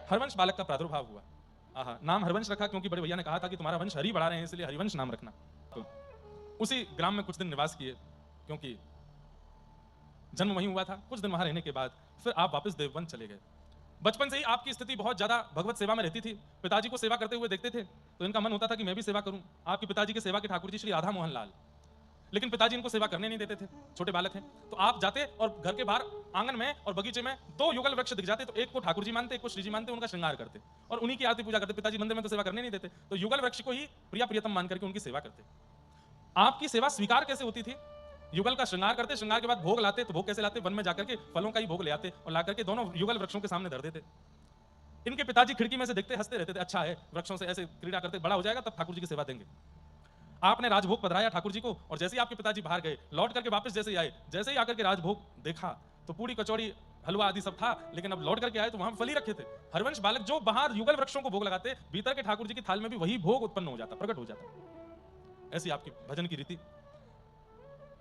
हरवंश बालक का प्रादुर्भाव हुआ। आहा, नाम हरवंश रखा क्योंकि बड़े भैया ने कहा था कि तुम्हारा वंश हरि बढ़ा रहे हैं, इसलिए हरिवंश नाम रखना। तो उसी ग्राम में कुछ दिन निवास किए, क्योंकि जन्म वहीं हुआ था। कुछ दिन वहां रहने के बाद फिर आप वापस देववन चले गए। बचपन से ही आपकी स्थिति बहुत ज्यादा भगवत सेवा में रहती थी। पिताजी को सेवा करते हुए देखते थे तो इनका मन होता था कि मैं भी सेवा करूं। आपके पिताजी के सेवा के ठाकुर जी श्री राधा मोहन लाल, लेकिन पिताजी इनको सेवा करने नहीं देते थे, छोटे बालक हैं। तो आप जाते और घर के बाहर आंगन में और बगीचे में दो युगल वृक्ष दिख जाते, तो एक को ठाकुर जी मानते, एक को श्री जी मानते, उनका श्रृंगार करते और उन्हीं की आरती पूजा करते। पिताजी मंदिर में तो सेवा करने नहीं देते, तो युगल वृक्ष को ही प्रिया प्रियतम मान करके उनकी सेवा करते। आपकी सेवा स्वीकार कैसे होती थी? युगल का श्रृंगार करते, श्रृंगार के बाद भोग लाते, तो भोग कैसे लाते? वन में जाकर के फलों का ही भोग ले आते और ला करके दोनों युगल वृक्षों के सामने धर देते। इनके पिताजी खिड़की में से देखते, हंसते रहते थे, अच्छा है, वृक्षों से ऐसे क्रीड़ा करते, बड़ा हो जाएगा तब ठाकुर जी की सेवा देंगे। आपने राजभोग पधराया ठाकुर जी को, और जैसे ही आपके पिताजी बाहर गए, लौट करके वापस जैसे ही आए, जैसे ही आकर के राजभोग देखा तो पूरी कचौड़ी हलवा आदि सब था, लेकिन अब लौट करके आए तो वहां फल ही रखे थे। हरवंश बालक जो बाहर युगल वृक्षों को भोग लगाते, भीतर के ठाकुर जी की थाल में भी वही भोग उत्पन्न हो जाता, प्रकट हो जाता। ऐसी आपकी भजन की रीति।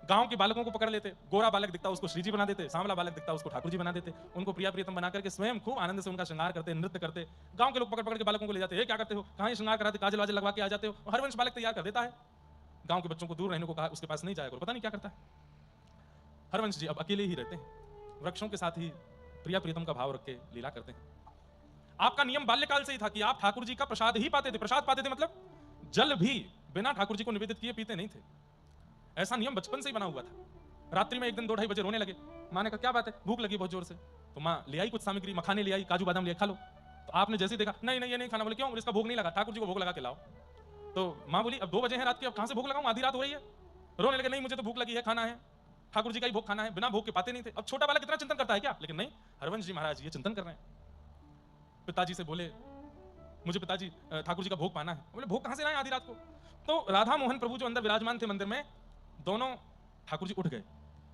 गांव के बालकों को पकड़ लेते, गोरा बालक दिखता उसको श्री जी बना देते, सांवला बालक दिखता उसको ठाकुर जी बना देते, उनको प्रिया प्रियतम बना करके स्वयं खूब आनंद से उनका श्रृंगार करते, नृत्य करते। गांव के लोग पकड़ पकड़ के बालकों को ले जाते, हे क्या करते हो, कहां श्रृंगार कराते, काजल वाजल लगवा के आ जाते हो। हरवंश बालक तैयार कर देता है। गांव के बच्चों को दूर रहने को कहा, उसके पास नहीं जाया करो, पता नहीं क्या करता है। हरवंश जी अब अकेले ही रहते हैं, वृक्षों के साथ ही प्रिया प्रियतम का भाव रख के लीला करते हैं। आपका नियम बाल्यकाल से ही था कि आप ठाकुर जी का प्रसाद ही पाते थे। प्रसाद पाते थे मतलब जल भी बिना ठाकुर जी को निवेदित किए पीते नहीं थे। ऐसा नियम बचपन से ही बना हुआ था। रात्रि में एक दिन 2-2:30 बजे रोने लगे। माँ ने कहा क्या बात है, भूख लगी बहुत जोर से। तो माँ ले आई कुछ सामग्री, मखाने ले आई, काजू बादाम ले, खा लो। तो आपने जैसे ही देखा, नहीं नहीं ये नहीं खाना। बोले क्यों? इसका भोग नहीं लगा, ठाकुर जी को भोग लगा के लाओ। तो माँ बोली अब 2 बजे हैं रात के, अब कहां से भोग लगाऊं, आधी रात हो रही है। रोने लगे, नहीं मुझे तो भूख लगी है, खाना है, ठाकुर जी का ही भोग खाना है। बिना भोग के पाते नहीं थे। अब छोटा बालक इतना चिंतन करता है क्या? लेकिन नहीं, हरवंश जी महाराज ये चिंतन कर रहे हैं। पिताजी से बोले मुझे पिताजी ठाकुर जी का भोग पाना है। बोले भोग कहां से लाए आधी रात को? तो राधा मोहन प्रभु जो अंदर विराजमान थे मंदिर में, दोनों ठाकुर जी उठ गए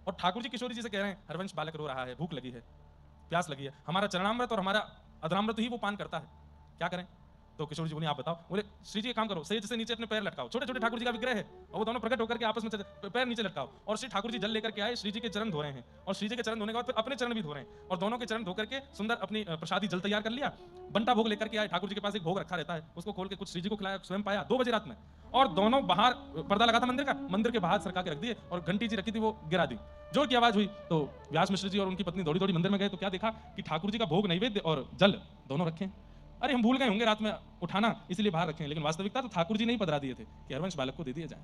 और ठाकुर जी किशोरी जी से कह रहे हैं, हरवंश बालक रो रहा है, भूख लगी है, प्यास लगी है, हमारा चरणामृत और हमारा अधरामृत ही वो पान करता है, क्या करें? तो किशोर जी बोले आप बताओ। बोले श्री जी एक काम करो, सेज से नीचे अपने पैर लटकाओ, छोटे छोटे ठाकुर जी का विग्रह है और वो दोनों प्रकट होकर के आपस में पैर नीचे लटकाओ। और श्री ठाकुर जी जल लेकर के आए, श्री जी के चरण धो रहे हैं और श्री जी के चरण धोने के बाद फिर अपने चरण भी धो रहे हैं और दोनों के चरण धो करके सुंदर अपनी प्रसादी जल तैयार कर लिया। बंटा भोग लेकर के आए, ठाकुर जी के पास एक भोग रखा रहता है, उसको खोल के कुछ श्री जी को खिलाया, स्वयं पाया 2 बजे रात में। और दोनों बाहर पर्दा लगा था मंदिर का, मंदिर के बाहर सरका के रख दिए और घंटी जी रखी थी वो गिरा दी। जोर की आवाज हुई तो व्यास मिश्र जी और उनकी पत्नी दौड़ी दौड़ी मंदिर में गए तो क्या देखा कि ठाकुर जी का भोग नैवेद्य और जल दोनों रखे। अरे हम भूल गए होंगे रात में उठाना, इसलिए बाहर रखे हैं, लेकिन वास्तविकता तो ठाकुर जी ने ही पधरा दिए थे कि हरवंश बालक को दे दिए जाए।